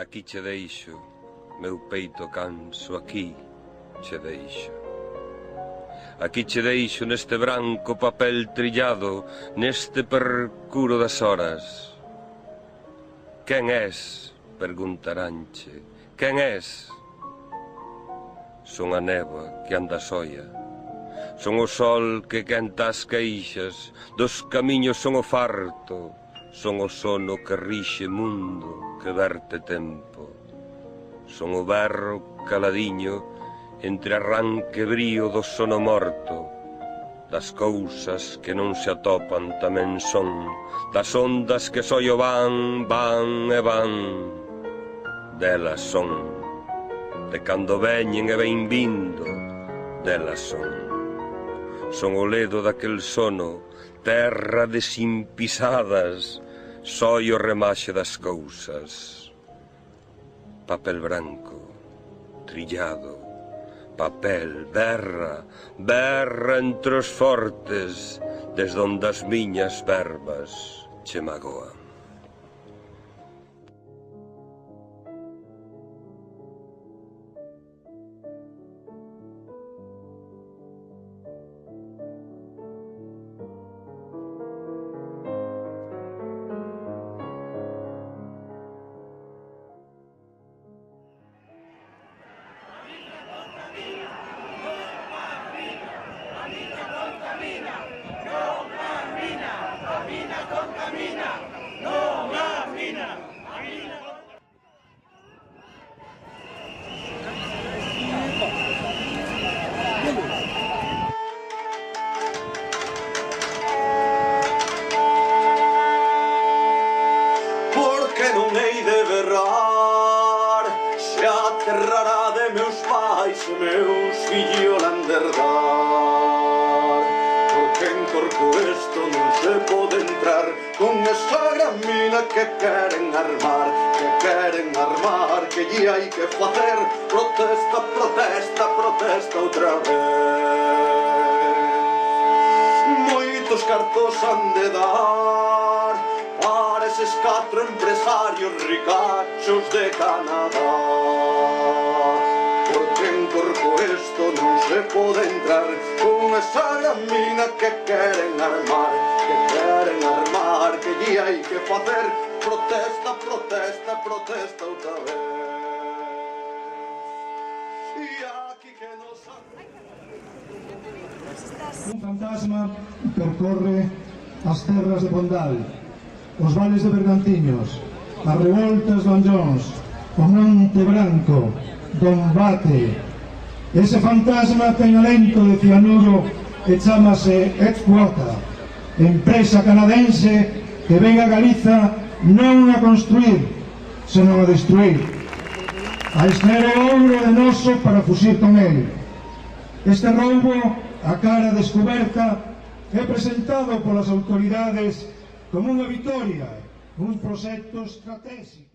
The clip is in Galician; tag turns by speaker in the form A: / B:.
A: Aquí che deixo, meu peito canso, aquí che deixo. Aquí che deixo neste branco papel trillado, neste percuro das horas. Quen és? Preguntaranche. Quen és? Son a néboa que anda soia. Son o sol que quenta as queixas, dos camiños son o farto, son o sono que rixe mundo, que verte tempo. Son o berro caladiño entre arranque brío do sono morto. Das cousas que non se atopan tamén son, das ondas que soio van, van e van. Delas son, de cando veñen e ven vindo, delas son. Son o ledo daquel sono, terra de sin pisadas, soi o remaxe das cousas. Papel branco, trillado, papel, berra, berra entre os fortes, desde onde as miñas verbas che magoan.
B: Porque non hei de berrar, se a terrará de meus pais e meus fillos lan de herdar. Porque en Corcoesto non se pode entrar con esa gran mina que queren armar, que lle hai que facer protesta, protesta, protesta outra vez. Moitos cartos han de dar para eses 4 empresarios ricachos de Canadá. Porque en Corcoesto non se pode entrar con esa gran mina que queren armar, que lle hai que facer protesta, protesta, protesta outra vez. E aquí que nos...
C: Un fantasma percorre as terras de Pondal, os vales de Bergantiños, as revoltas do Anllóns, o Monte Branco, Dombate. Ese fantasma ten alento de cianuro e chamase Exquota, empresa canadense que ven a Galiza non a construir, senón a destruir, a extraer o ouro de noso para fuxir con el. Este roubo, a cara descoberta, é presentado polas autoridades como unha vitoria, un proxecto estratégico.